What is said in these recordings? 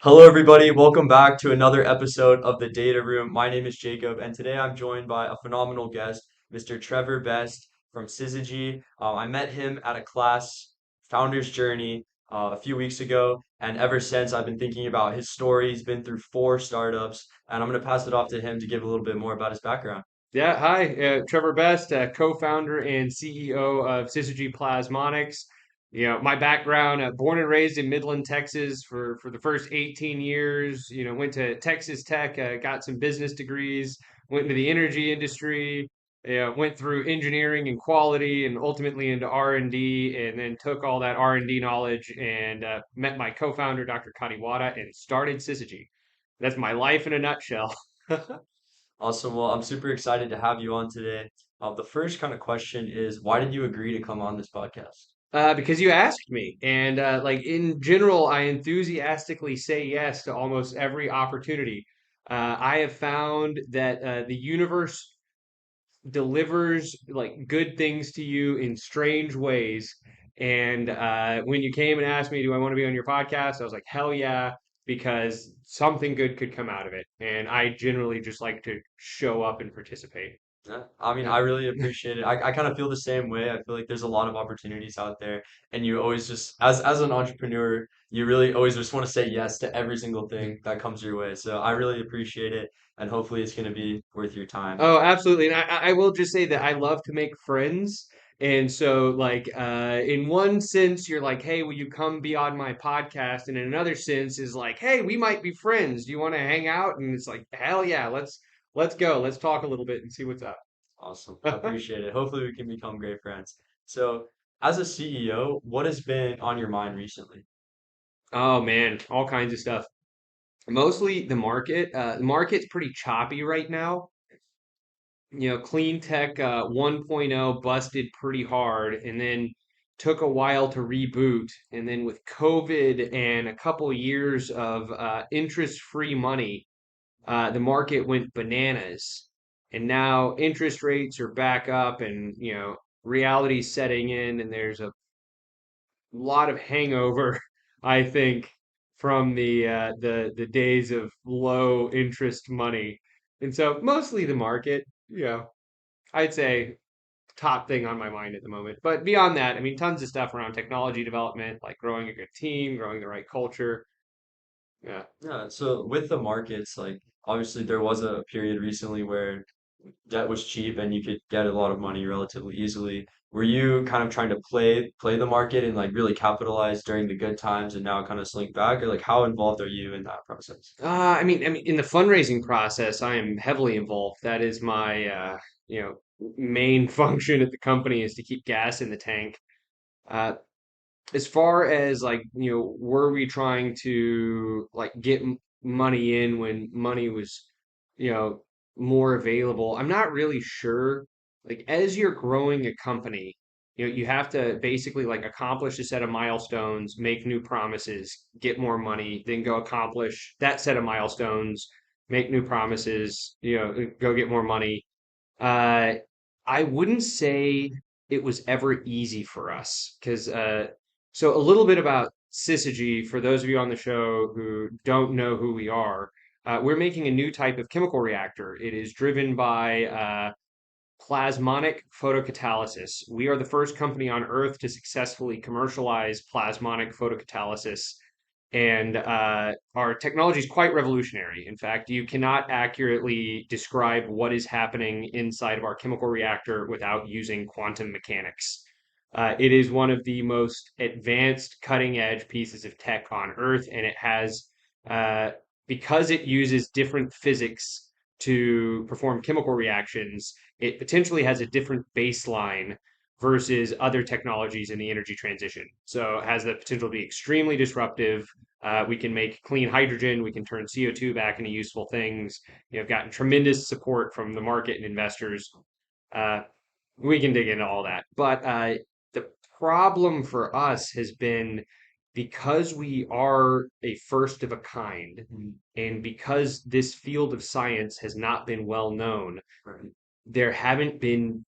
Hello, everybody. Welcome back to another episode of the Data Room. My name is Jacob, and today I'm joined by a phenomenal guest, Mr. Trevor Best from Syzygy. I met him at a class, Founder's Journey, a few weeks ago, and ever since I've been thinking about his story. He's been through four startups, and I'm going to pass it off to him to give a little bit more about his background. Yeah, hi, Trevor Best, co-founder and CEO of Syzygy Plasmonics. My background, born and raised in Midland, Texas for the first 18 years, went to Texas Tech, got some business degrees, went into the energy industry, went through engineering and quality and ultimately into R&D, and then took all that R&D knowledge and met my co-founder, Dr. Kadiwada, and started Syzygy. That's my life in a nutshell. Awesome. Well, I'm super excited to have you on today. The first kind of question is, why did you agree to come on this podcast? Because you asked me, and like in general, I enthusiastically say yes to almost every opportunity. I have found that the universe delivers like good things to you in strange ways. And when you came and asked me, "Do I want to be on your podcast?" I was like, "Hell yeah!" Because something good could come out of it, and I generally just like to show up and participate. Yeah, I mean, Yeah. I really appreciate it. I kind of feel the same way. I feel like there's a lot of opportunities out there, and you always just, as an entrepreneur, you really always just want to say yes to every single thing that comes your way. So I really appreciate it, and hopefully it's going to be worth your time. Oh, absolutely. And I will just say that I love to make friends. And so, like, in one sense, you're like, hey, will you come be on my podcast? And in another sense, is like, hey, we might be friends. Do you want to hang out? And it's like, hell yeah, let's go. Let's talk a little bit and see what's up. Awesome. I appreciate it. Hopefully we can become great friends. So, as a CEO, what has been on your mind recently? Oh man, all kinds of stuff. Mostly the market. The market's pretty choppy right now. Clean tech 1.0 busted pretty hard and then took a while to reboot. And then with COVID and a couple years of interest-free money, the market went bananas. And now interest rates are back up and, reality's setting in and there's a lot of hangover, I think, from the days of low interest money. And so mostly the market, I'd say top thing on my mind at the moment. But beyond that, I mean, tons of stuff around technology development, like growing a good team, growing the right culture. Yeah. Yeah, so with the markets, like obviously there was a period recently where debt was cheap and you could get a lot of money relatively easily. Were you kind of trying to play the market and like really capitalize during the good times and now kind of slink back, or like how involved are you in that process? I mean, in the fundraising process, I am heavily involved. That is my, main function at the company is to keep gas in the tank. Uh, as far as like, were we trying to like get money in when money was, you know, more available? I'm not really sure. Like as you're growing a company, you have to basically like accomplish a set of milestones, make new promises, get more money, then go accomplish that set of milestones, make new promises, go get more money. Uh, I wouldn't say it was ever easy for us because so a little bit about Syzygy for those of you on the show who don't know who we are. We're making a new type of chemical reactor. It is driven by plasmonic photocatalysis. We are the first company on Earth to successfully commercialize plasmonic photocatalysis. And our technology is quite revolutionary. In fact, you cannot accurately describe what is happening inside of our chemical reactor without using quantum mechanics. It is one of the most advanced cutting edge pieces of tech on Earth, and it has, uh, because it uses different physics to perform chemical reactions, it potentially has a different baseline versus other technologies in the energy transition. So it has the potential to be extremely disruptive. We can make clean hydrogen. We can turn CO2 back into useful things. I've gotten tremendous support from the market and investors. Uh, we can dig into all that. But the problem for us has been because we are a first of a kind, and because this field of science has not been well known, Right. there haven't been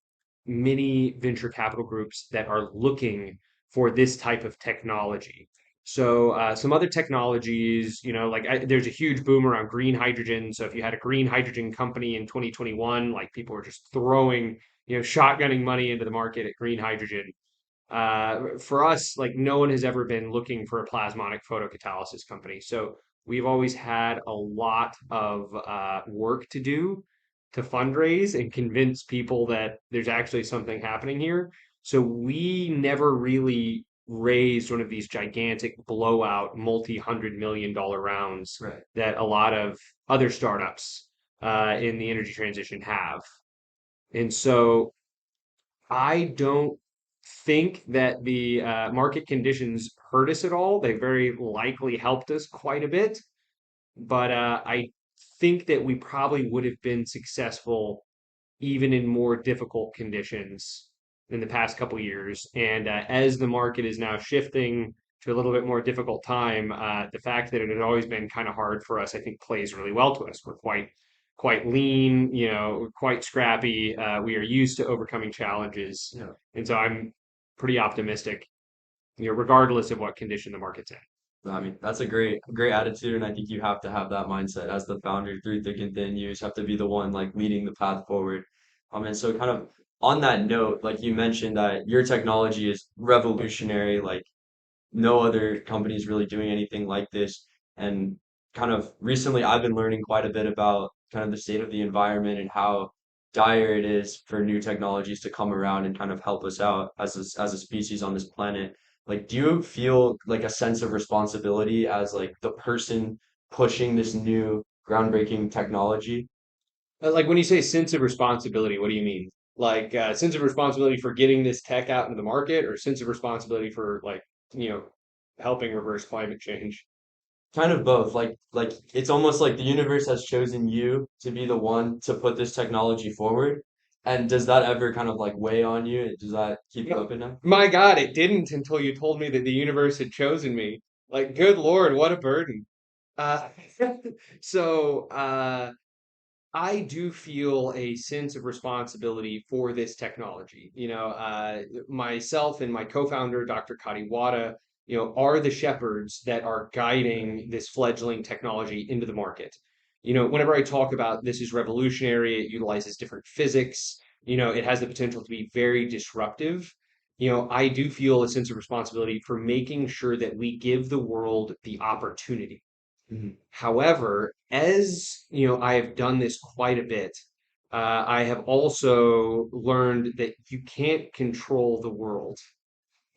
many venture capital groups that are looking for this type of technology. So some other technologies, like there's a huge boom around green hydrogen. So if you had a green hydrogen company in 2021, like people were just throwing, shotgunning money into the market at green hydrogen. For us, like no one has ever been looking for a plasmonic photocatalysis company. So we've always had a lot of work to do to fundraise and convince people that there's actually something happening here. So we never really raised one of these gigantic blowout multi-hundred-million-dollar rounds Right. that a lot of other startups in the energy transition have. And so I don't think that the market conditions hurt us at all. They very likely helped us quite a bit, but I think that we probably would have been successful even in more difficult conditions in the past couple years. And as the market is now shifting to a little bit more difficult time, the fact that it had always been kind of hard for us, I think, plays really well to us. We're quite lean, quite scrappy. We are used to overcoming challenges, Yeah. and so I'm pretty optimistic, regardless of what condition the market's in. I mean, that's a great attitude, and I think you have to have that mindset as the founder through thick and thin. You just have to be the one like leading the path forward. And so kind of on that note, like you mentioned that your technology is revolutionary, like no other company is really doing anything like this. And kind of recently, I've been learning quite a bit about kind of the state of the environment and how dire it is for new technologies to come around and kind of help us out as a species on this planet. Like, do you feel like a sense of responsibility as like the person pushing this new groundbreaking technology? Like when you say sense of responsibility, what do you mean? Like sense of responsibility for getting this tech out into the market, or sense of responsibility for like, you know, helping reverse climate change? Kind of both. Like it's almost like the universe has chosen you to be the one to put this technology forward. And does that ever kind of like weigh on you? Does that keep you No, up at night? my God, it didn't until you told me that the universe had chosen me. Like, good Lord, what a burden. Uh, so I do feel a sense of responsibility for this technology. Myself and my co-founder, Dr. Kadiwada, are the shepherds that are guiding this fledgling technology into the market. Whenever I talk about this is revolutionary, it utilizes different physics, it has the potential to be very disruptive. I do feel a sense of responsibility for making sure that we give the world the opportunity. Mhm. However, as I have done this quite a bit. I have also learned that you can't control the world.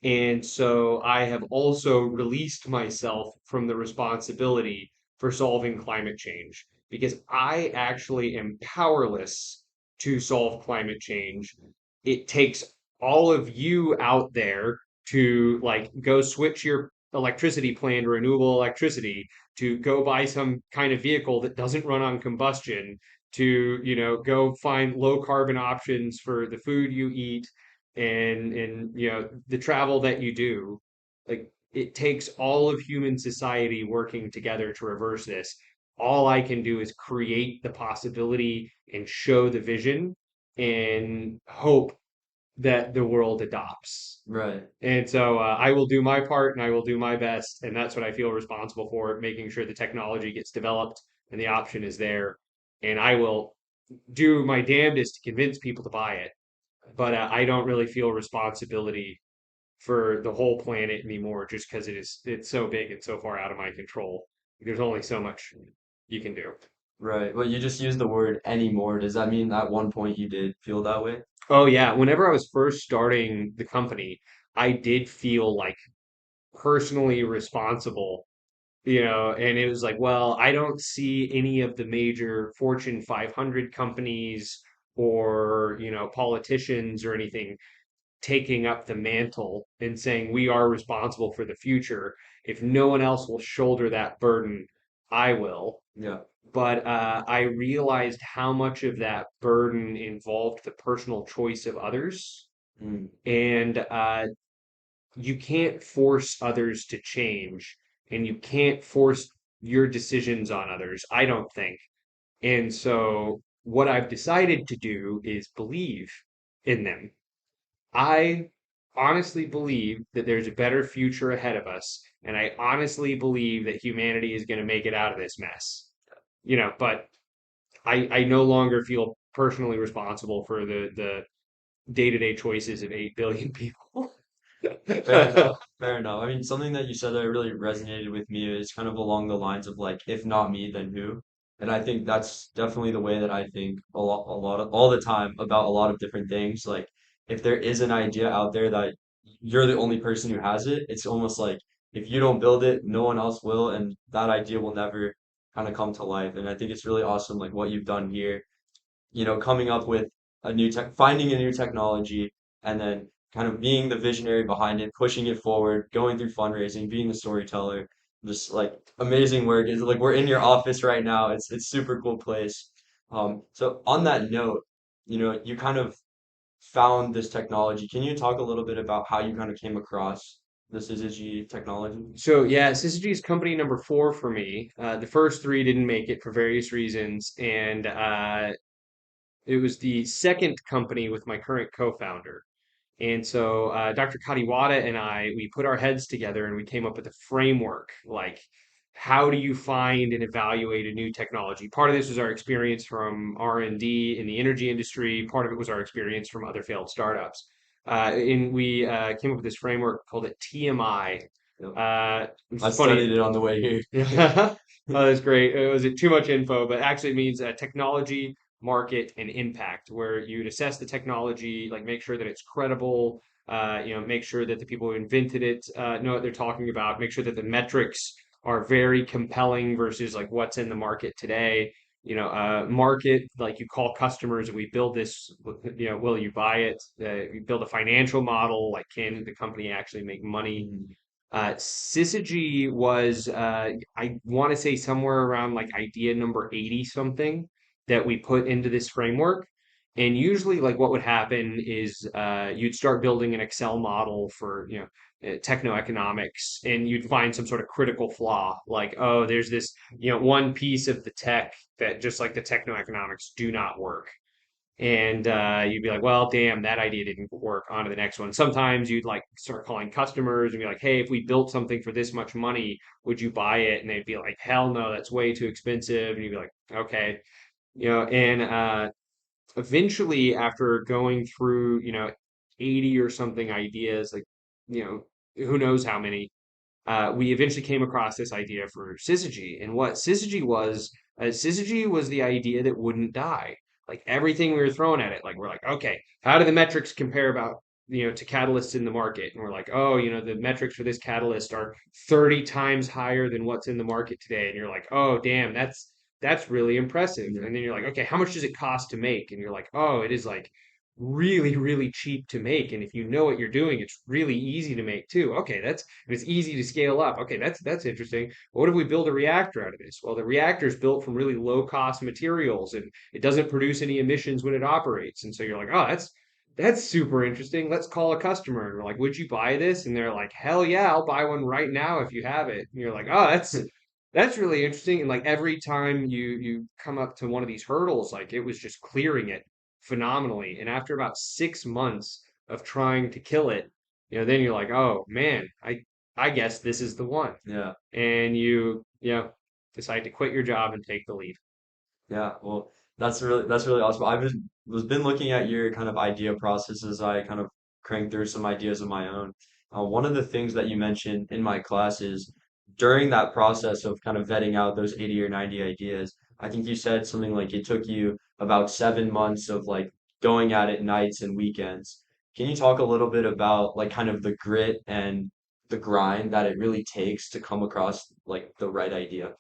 And so I have also released myself from the responsibility for solving climate change because I actually am powerless to solve climate change. It takes all of you out there to like go switch your electricity plan to renewable electricity, to go buy some kind of vehicle that doesn't run on combustion, to, go find low carbon options for the food you eat and the travel that you do. Like it takes all of human society working together to reverse this. All I can do is create the possibility and show the vision and hope that the world adopts. Right. And so I will do my part and I will do my best, and that's what I feel responsible for, making sure the technology gets developed and the option is there, and I will do my damnedest to convince people to buy it, but I don't really feel responsibility for the whole planet anymore just because it's so big and so far out of my control. There's only so much you can do. Right. Well, you just used the word anymore. Does that mean at one point you did feel that way? Oh yeah, whenever I was first starting the company, I did feel like personally responsible, and it was like, well, I don't see any of the major Fortune 500 companies or, politicians or anything taking up the mantle and saying we are responsible for the future. If no one else will shoulder that burden, I will. Yeah. But I realized how much of that burden involved the personal choice of others. Mm. And you can't force others to change, and you can't force your decisions on others, I don't think. And so, what I've decided to do is believe in them. I honestly believe that there's a better future ahead of us, and I honestly believe that humanity is going to make it out of this mess. But I no longer feel personally responsible for the day-to-day choices of 8 billion people. Fair enough. Fair enough. I mean, something that you said that really resonated with me is kind of along the lines of like, if not me, then who? And I think that's definitely the way that I think a lot of all the time about a lot of different things. Like, if there is an idea out there that you're the only person who has it, it's almost like if you don't build it, no one else will, and that idea will never kind of come to life. And I think it's really awesome, like what you've done here, coming up with finding a new technology and then kind of being the visionary behind it, pushing it forward, going through fundraising, being the storyteller, just like amazing work. It's like we're in your office right now. It's super cool place. So on that note, you kind of found this technology. Can you talk a little bit about how you kind of came across the Syzygy technology? So yeah, Syzygy is company number 4 for me. The first 3 didn't make it for various reasons, and it was the second company with my current co-founder. And so Dr. Kadiwada and we put our heads together and we came up with a framework. Like, how do you find and evaluate a new technology? Part of this was our experience from R&D in the energy industry. Part of it was our experience from other failed startups. And we came up with this framework called it TMI. Yep. It's I funny. studied it on the way here. Yeah. Oh, that's great. It was too much info, but actually it means technology, market, and impact, where you'd assess the technology, like make sure that it's credible, make sure that the people who invented it know what they're talking about, make sure that the metrics are very compelling versus like what's in the market today. Market, like you call customers and we build this, will you buy it? We build a financial model, like can the company actually make money? Mhm. Syzygy was, I want to say somewhere around like idea number 80 something that we put into this framework. And usually, like what would happen is you'd start building an Excel model for, technoeconomics, and you'd find some sort of critical flaw, like, oh, there's this, one piece of the tech that just like the technoeconomics do not work. And you'd be like, well, damn, that idea didn't work. On to the next one. Sometimes you'd like start calling customers and be like, hey, if we built something for this much money, would you buy it? And they'd be like, hell no, that's way too expensive. And you'd be like, okay, and eventually after going through, 80 or something ideas, like, who knows how many, we eventually came across this idea for Syzygy. And what Syzygy was the idea that wouldn't die. Like everything we were throwing at it, like we're like, okay, how do the metrics compare about, to catalysts in the market? And we're like, oh, the metrics for this catalyst are 30 times higher than what's in the market today. And you're like, oh, damn, that's really impressive. Yeah. And then you're like, okay, how much does it cost to make? And you're like, oh, it is like really, really cheap to make. And if you know what you're doing, it's really easy to make too. Okay, and it's easy to scale up. Okay, that's interesting. What if we build a reactor out of this? Well, the reactor is built from really low cost materials and it doesn't produce any emissions when it operates. And so you're like, oh, that's super interesting. Let's call a customer. And we're like, would you buy this? And they're like, hell yeah, I'll buy one right now if you have it. And you're like, oh, that's really interesting. And like every time you come up to one of these hurdles, like it was just clearing it phenomenally. And after about 6 months of trying to kill it, then you're like, oh man, I guess this is the one. Yeah. And decide to quit your job and take the leap. Yeah, well, that's really awesome. I've been looking at your kind of idea process as I kind of crank through some ideas of my own. One of the things that you mentioned in my class is during that process of kind of vetting out those 80 or 90 ideas, I think you said something like it took you about 7 months of like going at it nights and weekends. Can you talk a little bit about like kind of the grit and the grind that it really takes to come across like the right idea?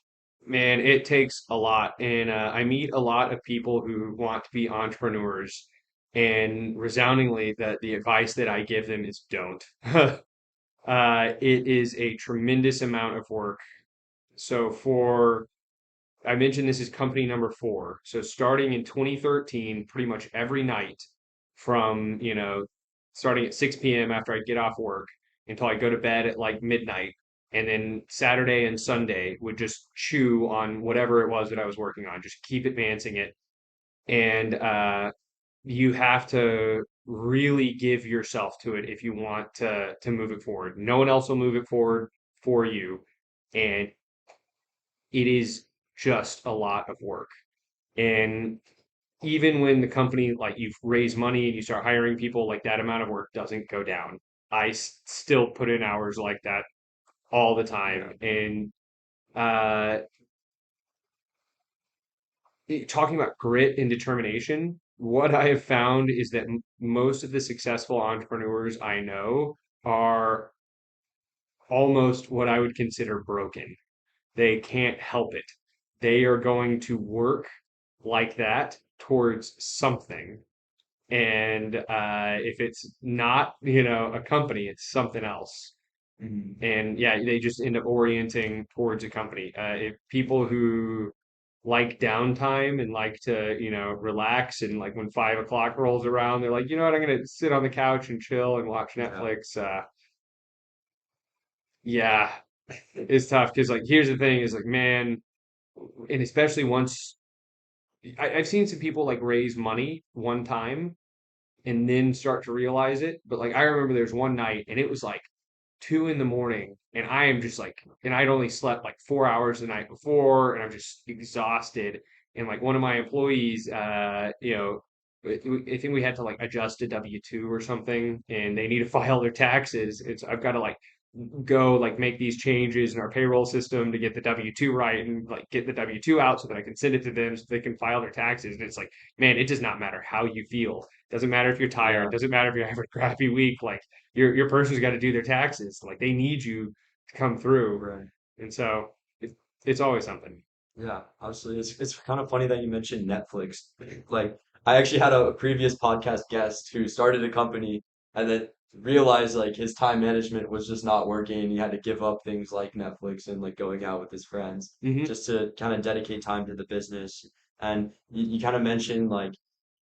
Man, it takes a lot. And I meet a lot of people who want to be entrepreneurs. And resoundingly, the advice that I give them is don't. It is a tremendous amount of work. So I mentioned this is company number 4. So starting in 2013, pretty much every night from, starting at 6 p.m. after I get off work until I go to bed at like midnight. And then Saturday and Sunday would just chew on whatever it was that I was working on, just keep advancing it. And you have to really give yourself to it if you want to move it forward. No one else will move it forward for you, and it is just a lot of work. And even when the company, like, you've raised money and you start hiring people, like, that amount of work doesn't go down. Still put in hours like that all the Yeah. time. And uh, talking about grit and determination, what I have found is that most of the successful entrepreneurs I know are almost what I would consider broken. They can't help it. They are going to work like that towards something. And if it's not, a company, it's something else. Mhm. And yeah, they just end up orienting towards a company. If people who like downtime and like to, relax, and like when 5 o'clock rolls around, they're like, you know what, I'm gonna sit on the couch and chill and watch Yeah. Netflix. Yeah, it's tough because, like, here's the thing is, like, man, and especially once I've seen some people like raise money one time and then start to realize it. But like I remember there's one night and it was like 2 in the morning, and I am just like, and I'd only slept like 4 hours the night before, and I'm just exhausted. And like one of my employees, I think we had to like adjust a W-2 or something, and they need to file their taxes. It's I've got to like go like make these changes in our payroll system to get the W-2 right and like get the W-2 out so that I can send it to them so they can file their taxes. And it's like, man, it does not matter how you feel. Doesn't matter if you're tired. Yeah. Doesn't matter if you're having a crappy week. Like your person's got to do their taxes. Like they need you to come through, Right. and so it's always something. Yeah, absolutely. It's kind of funny that you mentioned Netflix. Like, I actually had a previous podcast guest who started a company and then realized like his time management was just not working. He had to give up things like Netflix and like going out with his friends Hmm. just to kind of dedicate time to the business. And you kind of mentioned like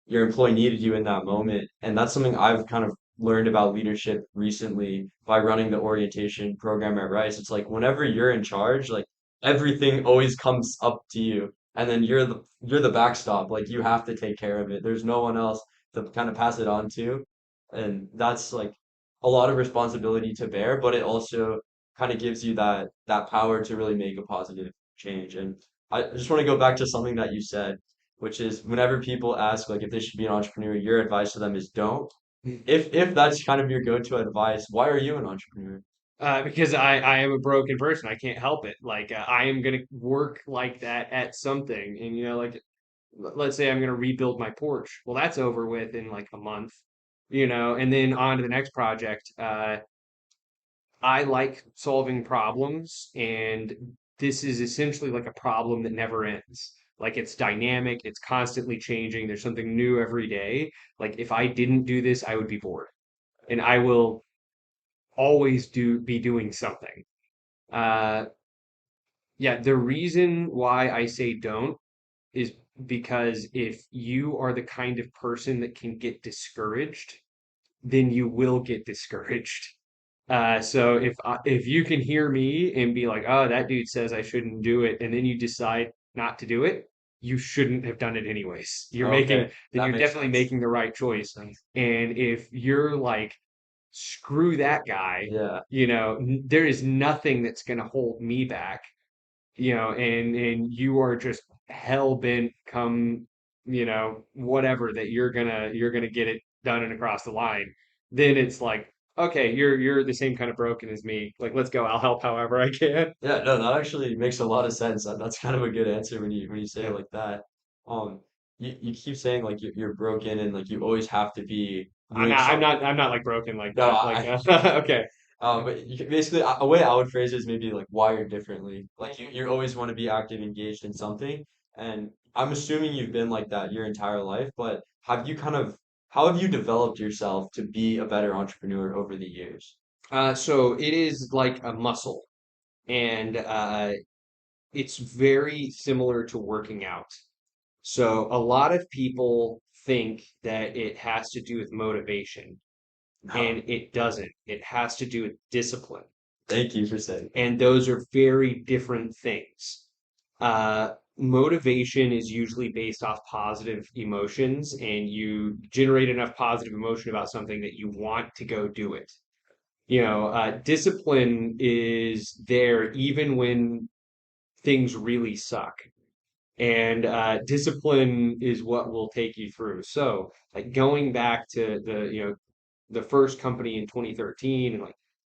your employee needed you in that moment. And that's something I've kind of learned about leadership recently by running the orientation program at Rice. It's like whenever you're in charge, like everything always comes up to you. And then you're the backstop. Like you have to take care of it. There's no one else to kind of pass it on to. And that's like a lot of responsibility to bear, but it also kind of gives you that power to really make a positive change. And I just want to go back to something that you said, which is whenever people ask like if they should be an entrepreneur, your advice to them is don't. If that's kind of your go-to advice, why are you an entrepreneur? Because I am a broken person. I can't help it. Like I am gonna work like that at something, and like let's say I'm gonna rebuild my porch. Well, that's over with in like a month, and then on to the next project. I like solving problems, and this is essentially like a problem that never ends. Like it's dynamic, it's constantly changing. There's something new every day. Like if I didn't do this, I would be bored, and I will always be doing something. Uh, yeah, the reason why I say don't is because if you are the kind of person that can get discouraged, then you will get discouraged. So if you can hear me and be like, oh, that dude says I shouldn't do it, and then you decide not to do it, you shouldn't have done it anyways. Okay, Then that you're makes definitely sense. making the right Makes choice. sense. And if you're like, screw that guy, Yeah. there is nothing that's going to hold me back, and you are just hell bent come, whatever that you're gonna get it done and across the line, then it's like, okay, you're the same kind of broken as me. Like, let's go. I'll help however I can. Yeah, no, that actually makes a lot of sense. That's kind of a good answer when you say it Yeah. like that. Um, you keep saying like you're broken and like you always have to be I'm doing not I'm something. not I'm not like broken like No, that. Like okay. but basically, a way I would phrase it is maybe like wired differently. Like you always want to be active, engaged in something. And I'm assuming you've been like that your entire life, but how have you developed yourself to be a better entrepreneur over the years? So it is like a muscle, and it's very similar to working out. So a lot of people think that it has to do with motivation, No, and it doesn't. It has to do with discipline. thank you for saying that. And those are very different things. Motivation is usually based off positive emotions, and you generate enough positive emotion about something that you want to go do it. Discipline is there even when things really suck. And discipline is what will take you through. So, like going back to the first company in 2013, and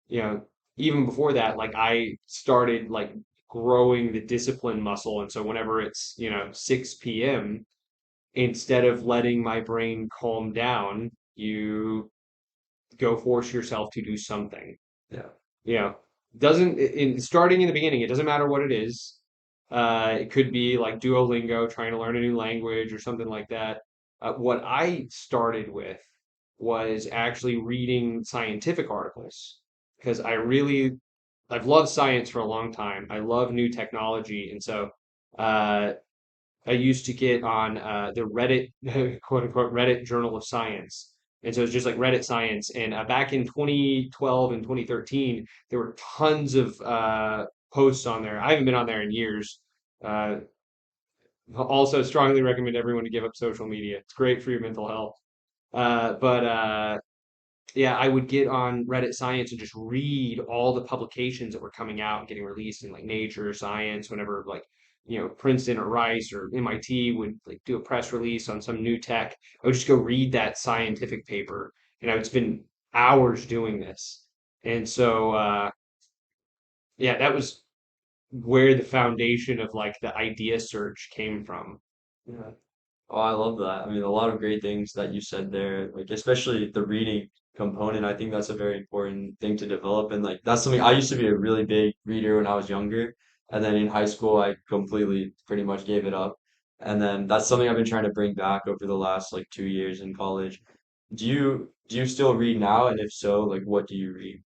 you know, even before that, like I started like growing the discipline muscle. And so whenever it's, 6 p.m., instead of letting my brain calm down, you go force yourself to do something. Yeah. You know, doesn't in starting in the beginning, it doesn't matter what it is. It could be like Duolingo, trying to learn a new language or something like that. What I started with was actually reading scientific articles because I've loved science for a long time. I love new technology, and so uh, I used to get on the Reddit, quote unquote, Reddit Journal of Science. And so it's just like Reddit Science. And back in 2012 and 2013, there were tons of posts on there. I haven't been on there in years. Uh, Also, strongly recommend everyone to give up social media. It's great for your mental health. But Yeah, I would get on Reddit Science and just read all the publications that were coming out and getting released in like Nature, Science, whenever like, Princeton or Rice or MIT would like do a press release on some new tech. I would just go read that scientific paper and I would spend hours doing this. And so yeah, that was where the foundation of like the idea search came from. Yeah. Oh, I love that. I mean, a lot of great things that you said there, like especially the reading component. I think that's a very important thing to develop. And like that's something I used to be a really big reader when I was younger. And then in high school, I completely pretty much gave it up. And then that's something I've been trying to bring back over the last like 2 years in college. Do you still read now? And if so, like what do you read?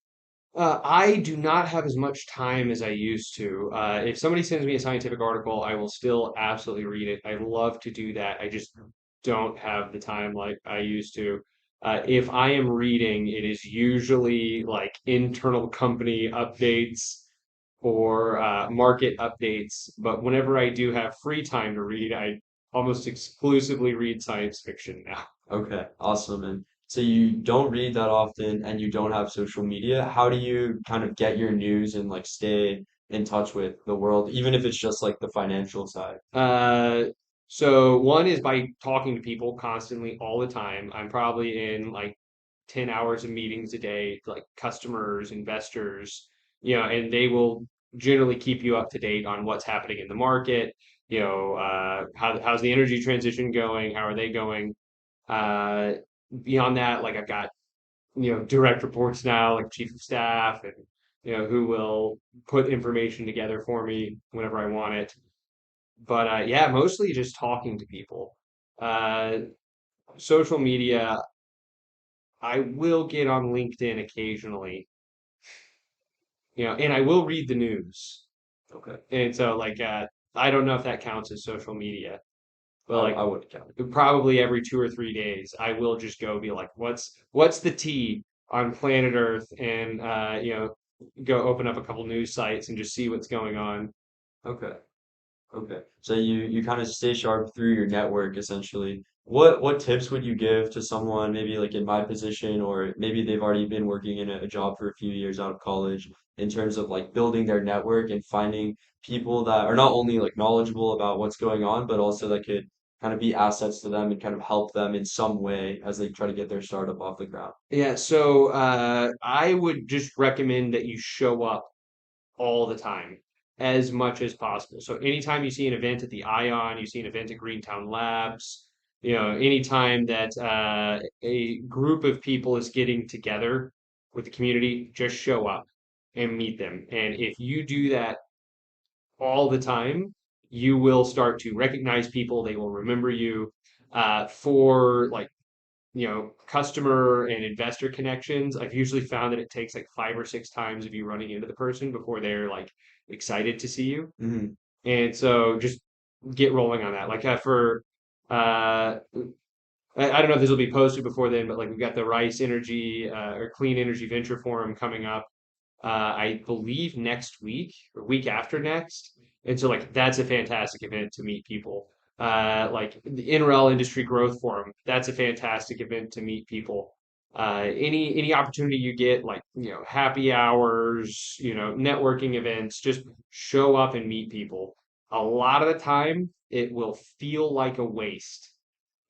I do not have as much time as I used to. If somebody sends me a scientific article, I will still absolutely read it. I love to do that. I just don't have the time like I used to. If I am reading, it is usually like internal company updates or market updates. But whenever I do have free time to read, I almost exclusively read science fiction now. Okay, awesome. And so you don't read that often and you don't have social media. How do you kind of get your news and like stay in touch with the world, even if it's just like the financial side? Uh, so one is by talking to people constantly all the time. I'm probably in like 10 hours of meetings a day, like customers, investors, and they will generally keep you up to date on what's happening in the market. How's the energy transition going? How are they going? Uh, Beyond that, like I've got, direct reports now, like chief of staff and, who will put information together for me whenever I want it. But yeah, mostly just talking to people. Uh, Social media, I will get on LinkedIn occasionally, and I will read the news. Okay. And so, like, I don't know if that counts as social media, but I like, would count it. probably every 2 or 3 days, I will just go be like, what's the T on planet Earth, and go open up a couple news sites and just see what's going on. Okay. Okay. So you kind of stay sharp through your network essentially. What tips would you give to someone maybe like in my position or maybe they've already been working in a job for a few years out of college in terms of like building their network and finding people that are not only like knowledgeable about what's going on, but also that could kind of be assets to them and kind of help them in some way as they try to get their startup off the ground. Yeah, so I would just recommend that you show up all the time as much as possible. So anytime you see an event at the Ion, you see an event at Greentown Labs, anytime that a group of people is getting together with the community, just show up and meet them. And if you do that all the time, you will start to recognize people. They will remember you for like customer and investor connections. I've usually found that it takes like 5 or 6 times of you running into the person before they're like excited to see you. Hmm. And so just get rolling on that. Like I don't know if this will be posted before then, but like we've got the Rice Energy or Clean Energy Venture Forum coming up. I believe next week or week after next. And so like that's a fantastic event to meet people. Like the NREL Industry Growth Forum, that's a fantastic event to meet people. Any opportunity you get, like happy hours, networking events, just show up and meet people. A lot of the time, it will feel like a waste,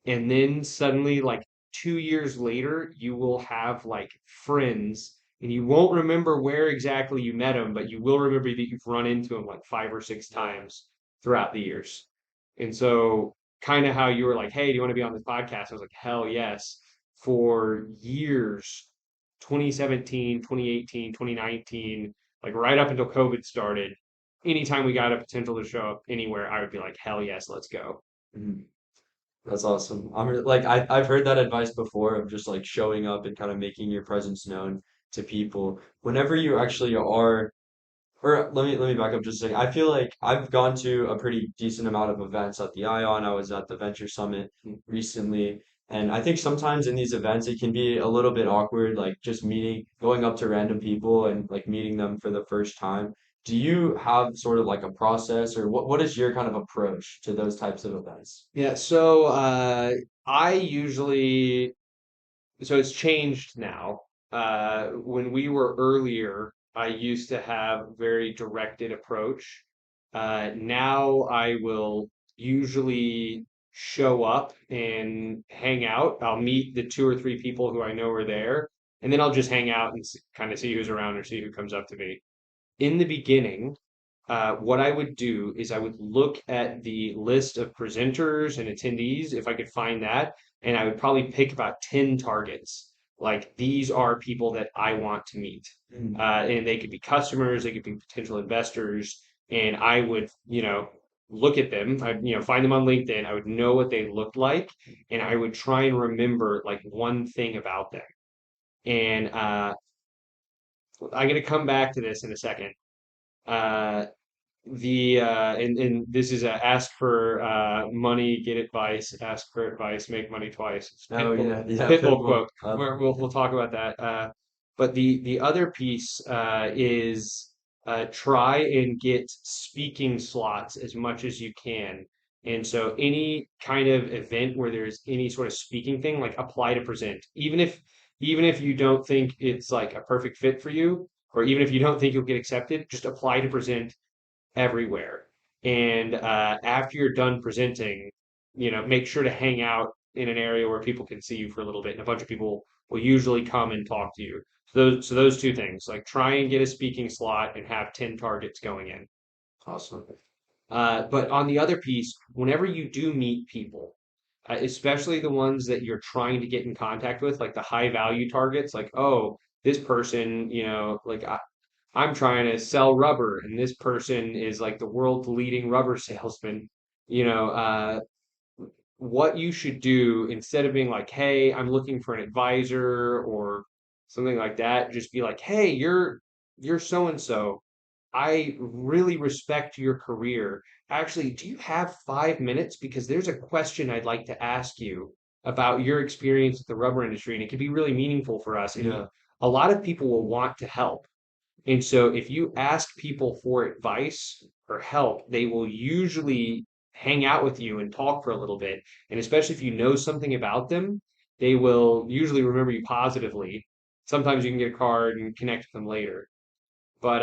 and then suddenly like 2 years later you will have like friends, and you won't remember where exactly you met them, but you will remember that you've run into them like 5 or 6 times throughout the years. And so kind of how you were like, hey, do you want to be on this podcast? I was like, hell yes. For years, 2017, 2018, 2019, like right up until COVID started, anytime we got a potential to show up anywhere, I would be like, hell yes, let's go. Mhm. That's awesome. Like I've heard that advice before of just like showing up and kind of making your presence known to people. Whenever you actually are or let me back up just a second. I feel like I've gone to a pretty decent amount of events at the Ion. I was at the Venture Summit recently, and I think sometimes in these events it can be a little bit awkward, like just going up to random people and like meeting them for the first time. Do you have sort of like a process, or what is your kind of approach to those types of events? Yeah, so I usually, so it's changed now. When we were earlier, I used to have very directed approach. Now I will usually show up and hang out. I'll meet the 2 or 3 people who I know are there, and then I'll just hang out and kind of see who's around or see who comes up to me. In the beginning, what I would do is I would look at the list of presenters and attendees if I could find that, and I would probably pick about 10 targets. Like these are people that I want to meet. Mm. And they could be customers, they could be potential investors, and I would, look at them. I'd, find them on LinkedIn. I would know what they looked like, and I would try and remember like one thing about them. And I'm going to come back to this in a second. Uh, and this is a ask for money, get advice, ask for advice, make money twice. It's Oh yeah, yeah, Pitbull Pitbull. quote. We'll talk about that. But the other piece is try and get speaking slots as much as you can. And so any kind of event where there's any sort of speaking thing, like apply to present. Even if you don't think it's like a perfect fit for you, or even if you don't think you'll get accepted, just apply to present everywhere. And after you're done presenting, make sure to hang out in an area where people can see you for a little bit, and a bunch of people will usually come and talk to you. So those two things, like try and get a speaking slot and have 10 targets going in. Awesome. But on the other piece, whenever you do meet people, especially the ones that you're trying to get in contact with, like the high value targets, like, oh, this person, like I'm trying to sell rubber, and this person is like the world's leading rubber salesman. You know, what you should do instead of being like, "Hey, I'm looking for an advisor" or something like that, just be like, "Hey, you're so and so. I really respect your career. Actually, do you have 5 minutes? Because there's a question I'd like to ask you about your experience with the rubber industry, and it could be really meaningful for us." And Yeah. a lot of people will want to help. And so if you ask people for advice or help, they will usually hang out with you and talk for a little bit. And especially if you know something about them, they will usually remember you positively. Sometimes you can get a card and connect with them later. But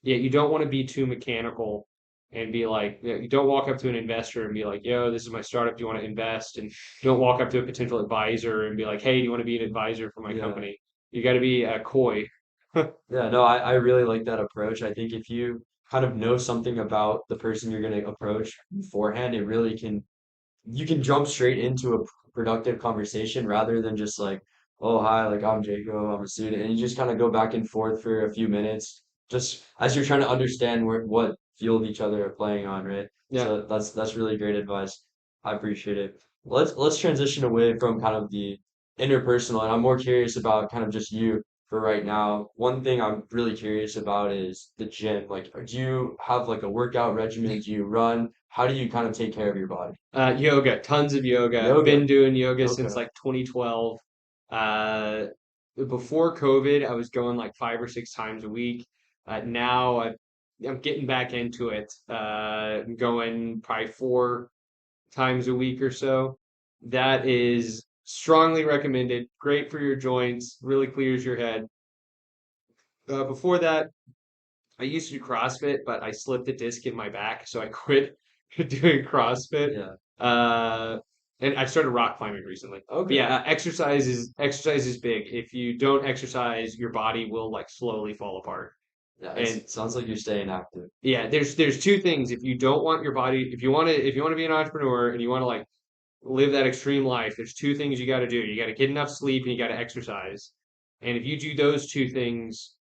yeah, you don't want to be too mechanical and be like, you don't walk up to an investor and be like, yo, this is my startup. Do you want to invest? And don't walk up to a potential advisor and be like, hey, do you want to be an advisor for my Yeah. company? You got to be coy. Yeah, no, I really like that approach. I think if you kind of know something about the person you're going to approach beforehand, it really can you can jump straight into a productive conversation rather than just like, oh, hi, like I'm Jacob, I'm a student, and you just kind of go back and forth for a few minutes, just as you're trying to understand what field each other are playing on, right? Yeah. So that's really great advice. I appreciate it. Let's transition away from kind of the interpersonal, and I'm more curious about kind of just you for right now. One thing I'm really curious about is the gym. Like, do you have like a workout regimen? Do you run? How do you kind of take care of your body? Yoga, tons of yoga. Yoga. Been doing yoga since Okay. like 2012. Uh, Before COVID, I was going like 5 or 6 times a week. Now I'm getting back into it. Going probably 4 times a week or so. That is strongly recommended. Great for your joints. Really clears your head. Before that, I used to do CrossFit, but I slipped a disc in my back, so I quit doing CrossFit. Yeah. Uh, and I started rock climbing recently. But Okay. yeah, exercise is big. If you don't exercise, your body will like slowly fall apart. Yeah, And it sounds like you're staying active. yeah, there's two things. If you don't want your body, if you want to be an entrepreneur and you want to like live that extreme life, there's two things you got to do. You got to get enough sleep and you got to exercise. And if you do those two things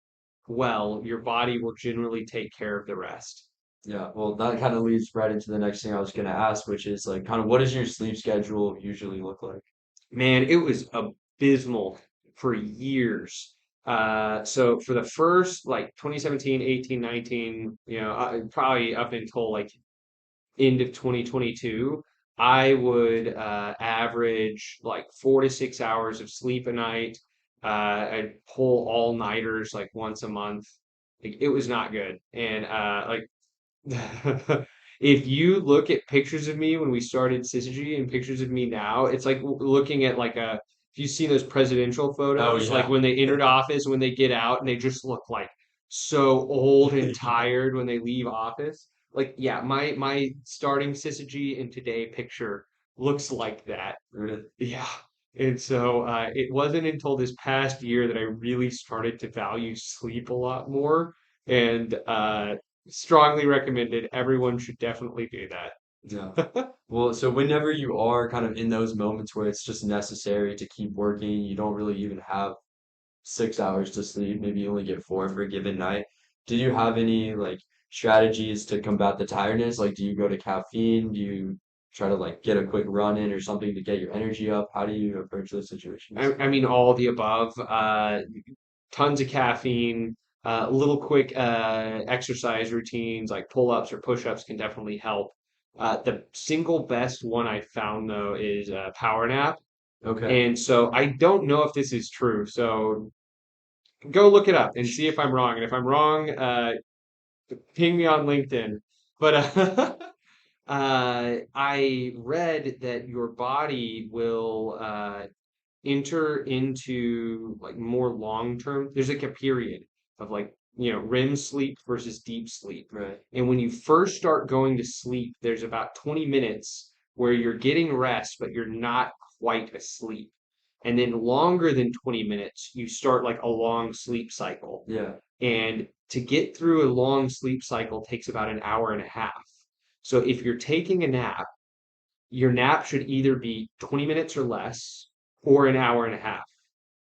well, your body will generally take care of the rest. Yeah, well, that kind of leads right into the next thing I was going to ask, which is like kind of what does your sleep schedule usually look like? Man, it was abysmal for years. So for the first like 2017, 18, 19, probably up until like end of 2022, I would average like 4 to 6 hours of sleep a night. I'd pull all-nighters like once a month. Like, it was not good. And like if you look at pictures of me when we started Syzygy and pictures of me now, it's like looking at like a if you've seen those presidential Oh photos, like yeah. when they entered office, when they get out and they just look like so old and Yeah. tired when they leave office. Like, yeah, my starting Syzygy and today picture looks like that. Really? Yeah. And so it wasn't until this past year that I really started to value sleep a lot more, and strongly recommended. Everyone should definitely do Yeah. that. Well, so whenever you are kind of in those moments where it's just necessary to keep working, you don't really even have 6 hours to sleep, maybe you only get four for a given night. Did you have any like strategies to combat the tiredness? Like, do you go to caffeine? Do you try to like get a quick run in or something to get your energy up? How do you approach those situations? I mean, all of the above. Tons of caffeine, little quick exercise routines like pull-ups or push-ups can definitely help. The single best one I found though is power nap. Okay. And so I don't know if this is true. So go look it up and see if I'm wrong. And if I'm wrong, ping me on LinkedIn. But I read that your body will enter into like more long term. There's like a period of like, REM sleep versus deep sleep. Right. And when you first start going to sleep, there's about 20 minutes where you're getting rest, but you're not quite asleep. And then longer than 20 minutes, you start like a long sleep cycle. Yeah. And to get through a long sleep cycle takes about an hour and a half. So if you're taking a nap, your nap should either be 20 minutes or less or an hour and a half.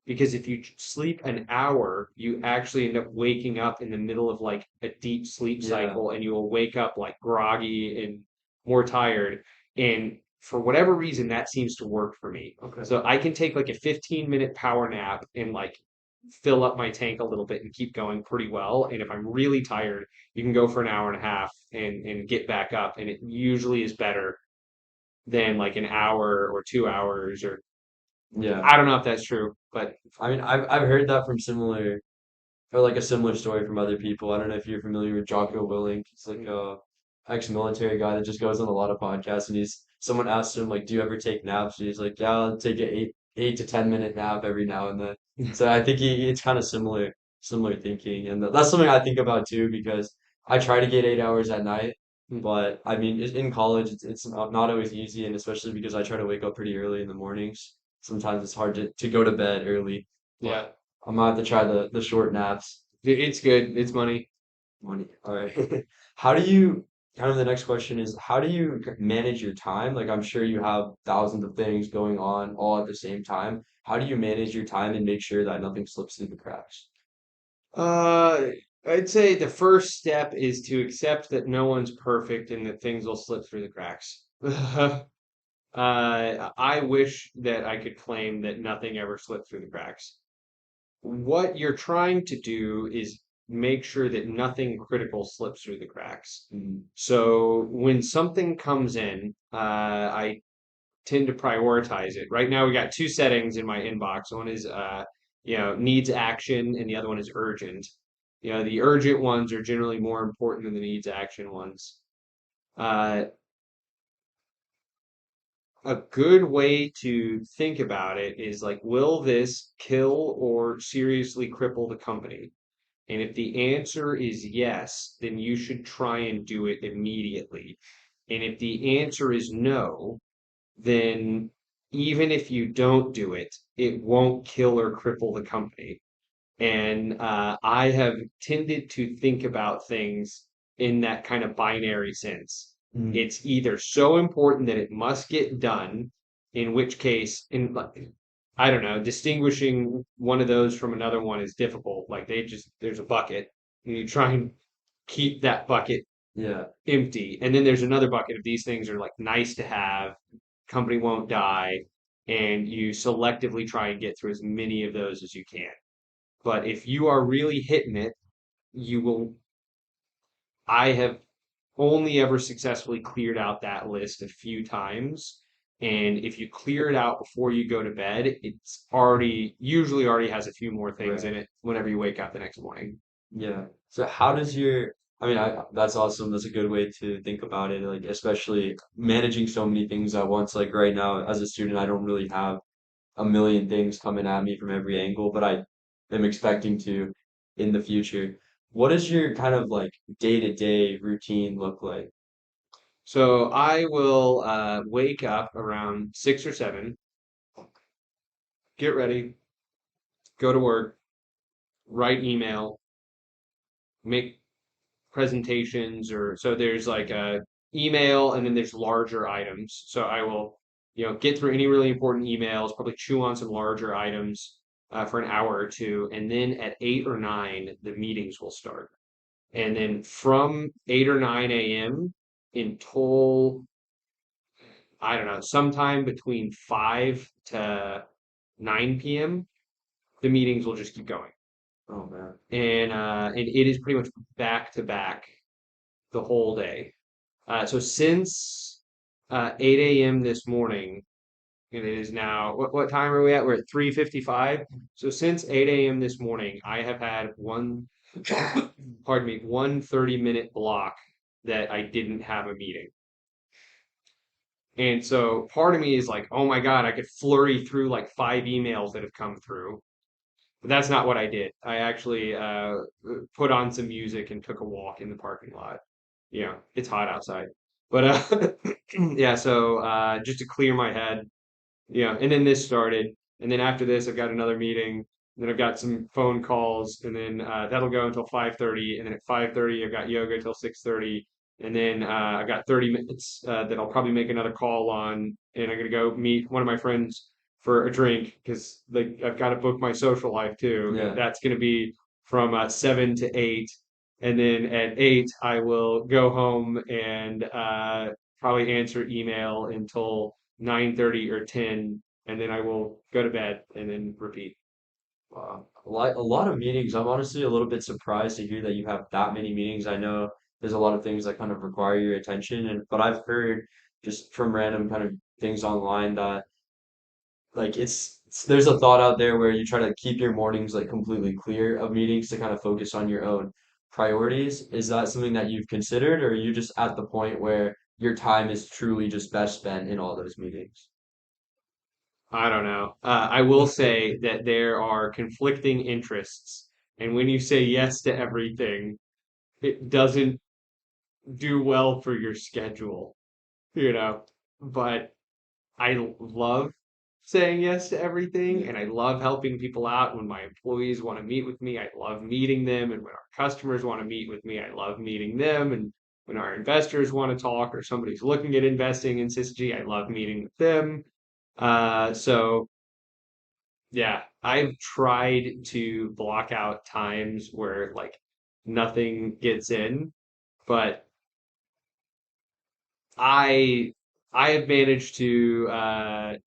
Because if you sleep an hour, you actually end up waking up in the middle of like a deep sleep Yeah. cycle and you will wake up like groggy and more tired. And for whatever reason, that seems to work for me. Okay. So I can take like a 15-minute power nap and like fill up my tank a little bit and keep going pretty well. And if I'm really tired, you can go for an hour and a half and get back up. And it usually is better than like an hour or 2 hours or Yeah. I don't know if that's true, but I mean, I've heard that from similar or like a similar story from other people. I don't know if you're familiar with Jocko Willink. He's like a ex-military guy that just goes on a lot of podcasts, and someone asked him like, "Do you ever take naps?" And he's like, "Yeah, I'll take an 8 to 10 minute nap every now and then." So I think it's kind of similar thinking, and that's something I think about too because I try to get 8 hours at night, but I mean, in college it's not always easy, and especially because I try to wake up pretty early in the mornings. Sometimes it's hard to go to bed early, yeah, but I'm gonna have to try the short naps. it's good. It's money. Money. All right. How do you, kind of the next question is, how do you manage your time? Like, I'm sure you have thousands of things going on all at the same time. How do you manage your time and make sure that nothing slips through the cracks? Uh, I'd say the first step is to accept that no one's perfect and that things will slip through the cracks. I wish that I could claim that nothing ever slipped through the cracks. What you're trying to do is make sure that nothing critical slips through the cracks. Mm, So when something comes in, I tend to prioritize it. Right now, we got two settings in my inbox. One is, needs action, and the other one is urgent. The urgent ones are generally more important than the needs action ones. Uh, a good way to think about it is like, will this kill or seriously cripple the company? And if the answer is yes, then you should try and do it immediately. And if the answer is no, then even if you don't do it, it won't kill or cripple the company. And I have tended to think about things in that kind of binary sense. Mm. It's either so important that it must get done, in which case, I don't know, distinguishing one of those from another one is difficult. Like there's a bucket, and you try and keep that bucket Yeah. empty. And then there's another bucket of these things are like nice to have, company won't die, and you selectively try and get through as many of those as you can. But if you are really hitting it, you will. I have only ever successfully cleared out that list a few times. And if you clear it out before you go to bed, it's usually already has a few more things Right. in it whenever you wake up the next morning. Yeah. So how does your, I mean, that's awesome. That's a good way to think about it. Like, especially managing so many things at once. Like right now, as a student, I don't really have a million things coming at me from every angle, but I am expecting to in the future. What does your kind of like day-to-day routine look like? So I will wake up around 6 or 7, get ready, go to work, write email, make presentations, or so there's like a email and then there's larger items. So I will, get through any really important emails, probably chew on some larger items for an hour or two, and then at 8 or 9 the meetings will start. And then from 8 or 9 a.m. until I don't know, sometime between 5 to 9 p.m. the meetings will just keep going. Oh man. And it is pretty much back to back the whole day. So since 8 a.m. this morning, and it is now what time are we at? We're at 3:55. So since 8 a.m. this morning, I have had pardon me, one 30-minute block that I didn't have a meeting. And so part of me is like, oh my God, I could flurry through like 5 emails that have come through. But that's not what I did. I actually put on some music and took a walk in the parking lot. It's hot outside. But yeah, so just to clear my head, and then this started, and then after this, I've got another meeting. Then I've got some phone calls, and then that'll go until 5:30, and then at 5:30, I've got yoga till 6:30, and then I've got 30 minutes that I'll probably make another call on, and I'm gonna go meet one of my friends for a drink because like I've got to book my social life too, and Yeah. that's gonna be from 7 to 8, and then at 8 I will go home and probably answer email until 9:30 or 10, and then I will go to bed and then repeat. Wow. A lot of meetings. I'm honestly a little bit surprised to hear that you have that many meetings. I know there's a lot of things that kind of require your attention, and but I've heard just from random kind of things online that like there's a thought out there where you try to keep your mornings like completely clear of meetings to kind of focus on your own priorities. Is that something that you've considered, or are you just at the point where your time is truly just best spent in all those meetings? I don't know. I will say that there are conflicting interests, and when you say yes to everything, it doesn't do well for your schedule, you know. But I love saying yes to everything, Yeah. and I love helping people out. When my employees want to meet with me, I love meeting them. And when our customers want to meet with me, I love meeting them. And when our investors want to talk or somebody's looking at investing in Syzygy, I love meeting with them. So yeah, I've tried to block out times where like nothing gets in, but I I have managed to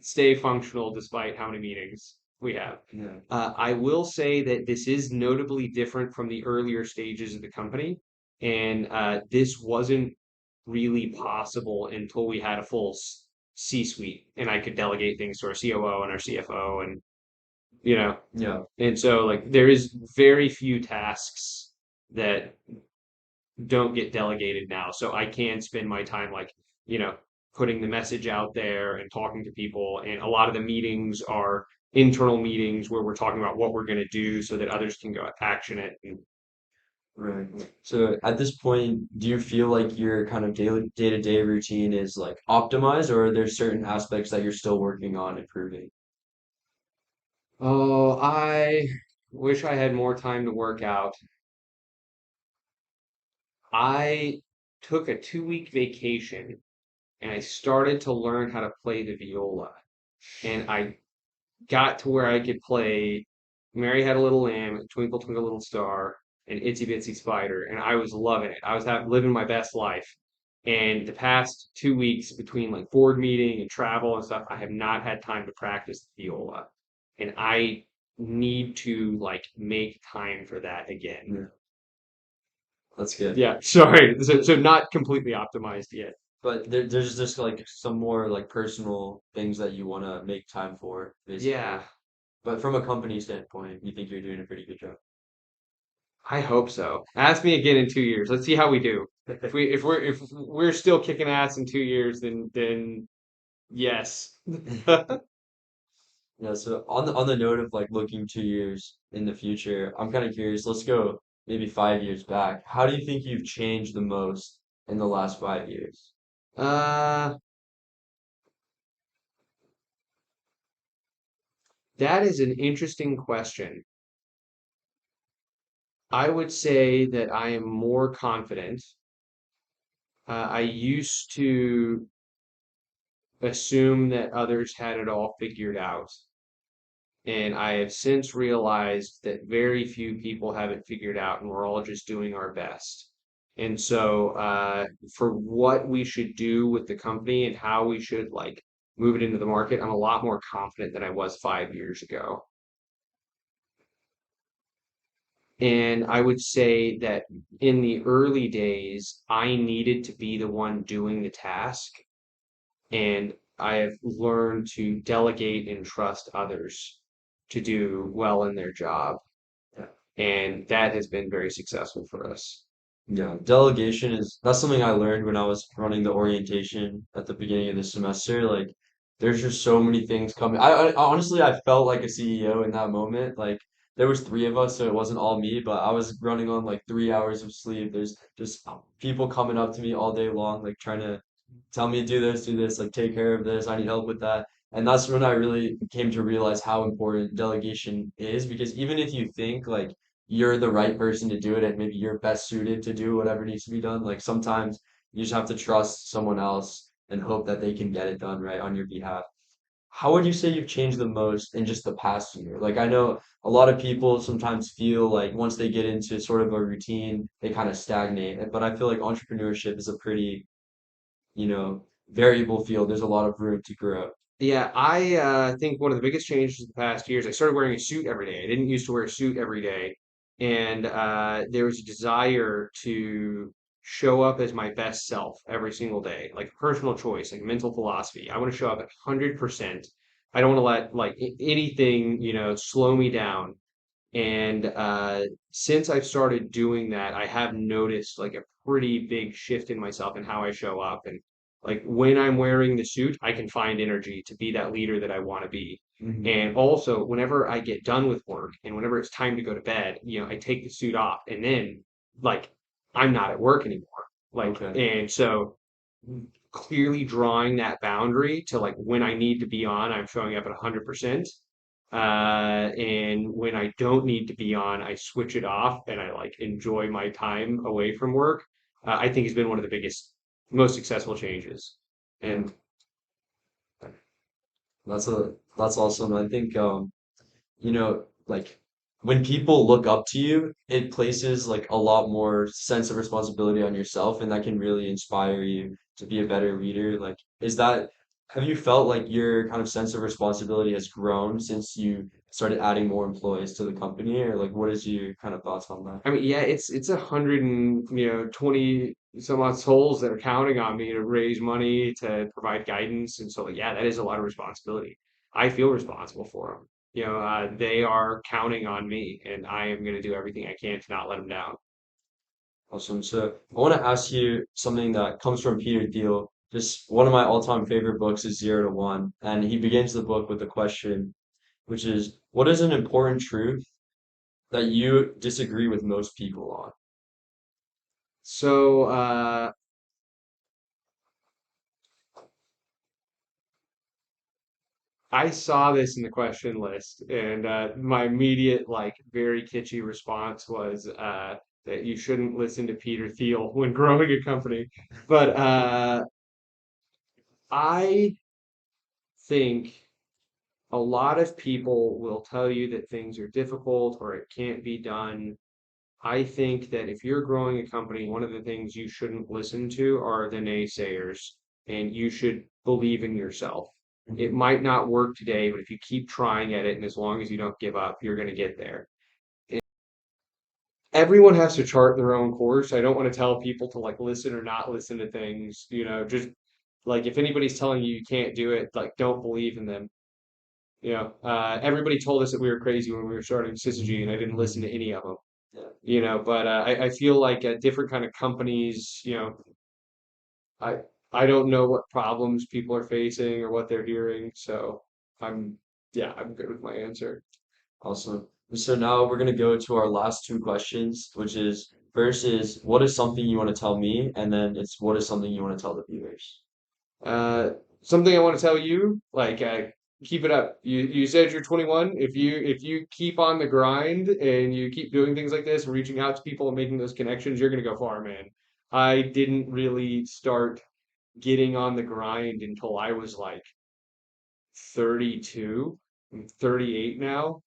stay functional despite how many meetings we have. Yeah. I will say that this is notably different from the earlier stages of the company, and this wasn't really possible until we had a full C-suite, and I could delegate things to our COO and our CFO, and you know. Yeah. And so like there is very few tasks that don't get delegated now. So I can spend my time like, you know, putting the message out there and talking to people. And a lot of the meetings are internal meetings where we're talking about what we're going to do so that others can go action it. And Right. So at this point, do you feel like your kind of daily day-to-day routine is like optimized, or are there certain aspects that you're still working on improving? oh, I wish I had more time to work out. I took a 2 week vacation and I started to learn how to play the viola. And I got to where I could play Mary Had a Little Lamb, Twinkle Twinkle Little Star, and Itsy Bitsy Spider, and I was loving it. I was living my best life. And the past 2 weeks between like board meeting and travel and stuff, I have not had time to practice the viola. And I need to like make time for that again. Yeah, that's good. Yeah, sorry. So not completely optimized yet. But there's just like some more like personal things that you want to make time for, Yeah, basically. But from a company standpoint, you think you're doing a pretty good job. I hope so. Ask me again in 2 years. Let's see how we do. If we're still kicking ass in 2 years, then yes. Yeah, so on the note of like looking 2 years in the future, I'm kind of curious. Let's go maybe 5 years back. How do you think you've changed the most in the last 5 years? Uh, that is an interesting question. I would say that I am more confident. I used to assume that others had it all figured out. And I have since realized that very few people have it figured out, and we're all just doing our best. And so, for what we should do with the company and how we should like move it into the market, I'm a lot more confident than I was 5 years ago. And I would say that in the early days, I needed to be the one doing the task, and I have learned to delegate and trust others to do well in their job. And that has been very successful for us. Yeah, delegation is that's something I learned when I was running the orientation at the beginning of the semester. Like, there's just so many things coming. I honestly I felt like a CEO in that moment. Like, there was three of us, so it wasn't all me, but I was running on like 3 hours of sleep. There's just people coming up to me all day long, like trying to tell me to do this, like take care of this. I need help with that. And that's when I really came to realize how important delegation is, because even if you think like you're the right person to do it and maybe you're best suited to do whatever needs to be done. Like sometimes you just have to trust someone else and hope that they can get it done right on your behalf. How would you say you've changed the most in just the past year? Like I know a lot of people sometimes feel like once they get into sort of a routine, they kind of stagnate. But I feel like entrepreneurship is a pretty, variable field. There's a lot of room to grow. Yeah, I think one of the biggest changes in the past years, I started wearing a suit every day. I didn't used to wear a suit every day. And there was a desire to show up as my best self every single day, like personal choice, like mental philosophy. I want to show up at 100%. I don't want to let like anything, slow me down. And since I've started doing that, I have noticed like a pretty big shift in myself and how I show up. And like when I'm wearing the suit, I can find energy to be that leader that I want to be. Mhm. And also, whenever I get done with work and whenever it's time to go to bed, I take the suit off and then like I'm not at work anymore. Like, Okay. and so clearly drawing that boundary to like when I need to be on, I'm showing up at 100%. And when I don't need to be on, I switch it off and I like enjoy my time away from work. I think has been one of the biggest, most successful changes. Yeah. And That's awesome. I think like when people look up to you, it places like a lot more sense of responsibility on yourself, and that can really inspire you to be a better leader. Like, have you felt like your kind of sense of responsibility has grown since you started adding more employees to the company, or like what is your kind of thoughts on that? I mean, yeah, it's 120 some odd souls that are counting on me to raise money to provide guidance, and so like, yeah, that is a lot of responsibility. I feel responsible for them. they are counting on me, and I am going to do everything I can to not let them down. Awesome. So I want to ask you something that comes from Peter Thiel. Just one of my all-time favorite books is Zero to One, and he begins the book with a question, which is, what is an important truth that you disagree with most people on? So I saw this in the question list, and my immediate, like, very kitschy response was that you shouldn't listen to Peter Thiel when growing a company. But I think a lot of people will tell you that things are difficult or it can't be done. I think that if you're growing a company, one of the things you shouldn't listen to are the naysayers, and you should believe in yourself. It Mhm. might not work today, but if you keep trying at it, and as long as you don't give up, you're going to get there. Everyone has to chart their own course. I don't want to tell people to like listen or not listen to things, just like if anybody's telling you you can't do it, like don't believe in them. Everybody told us that we were crazy when we were starting Syzygy, and I didn't listen to any of them. Yeah. But I feel like different kind of companies, I I don't know what problems people are facing or what they're hearing, so I'm yeah, I'm good with my answer. Awesome. So now we're gonna go to our last two questions, which is first is what is something you want to tell me, and then it's what is something you want to tell the viewers. Uh, Something I want to tell you, like keep it up. You said you're 21. If you keep on the grind and you keep doing things like this and reaching out to people and making those connections, you're gonna go far, man. I didn't really start getting on the grind until I was like 32. I'm 38 now.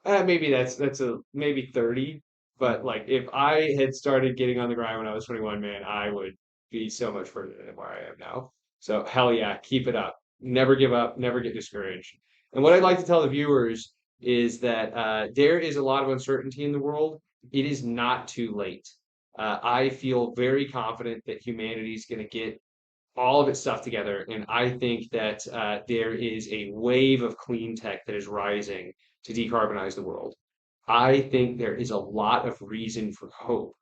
Maybe that's a maybe 30. But like if I had started getting on the grind when I was 21, man, I would be so much further than where I am now. So hell yeah, keep it up. Never give up, never get discouraged. And what I'd like to tell the viewers is that there is a lot of uncertainty in the world. It is not too late. I feel very confident that humanity is going to get all of its stuff together. And I think that there is a wave of clean tech that is rising to decarbonize the world. I think there is a lot of reason for hope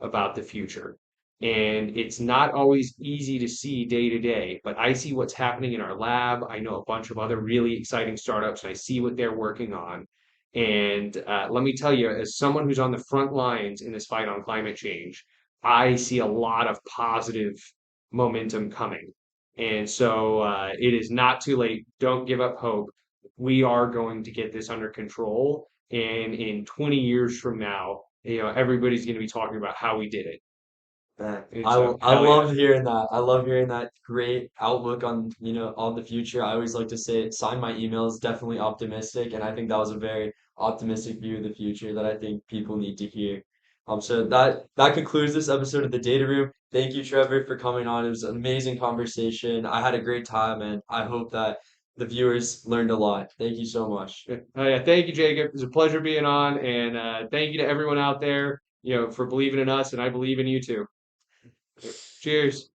about the future. And it's not always easy to see day to day, but I see what's happening in our lab. I know a bunch of other really exciting startups, and I see what they're working on. And let me tell you, as someone who's on the front lines in this fight on climate change, I see a lot of positive momentum coming. And so it is not too late. Don't give up hope. We are going to get this under control. And in 20 years from now, everybody's going to be talking about how we did it. Man, And I, so, I hell yeah. love hearing that. I love hearing that great outlook on, on the future. I always like to say, sign my emails, definitely optimistic. And I think that was a very optimistic view of the future that I think people need to hear. So that concludes this episode of the Data Room. Thank you, Trevor, for coming on. It was an amazing conversation. I had a great time, and I hope that the viewers learned a lot. Thank you so much. Oh, yeah. Thank you, Jacob. It was a pleasure being on. And thank you to everyone out there, for believing in us. And I believe in you too. Cheers.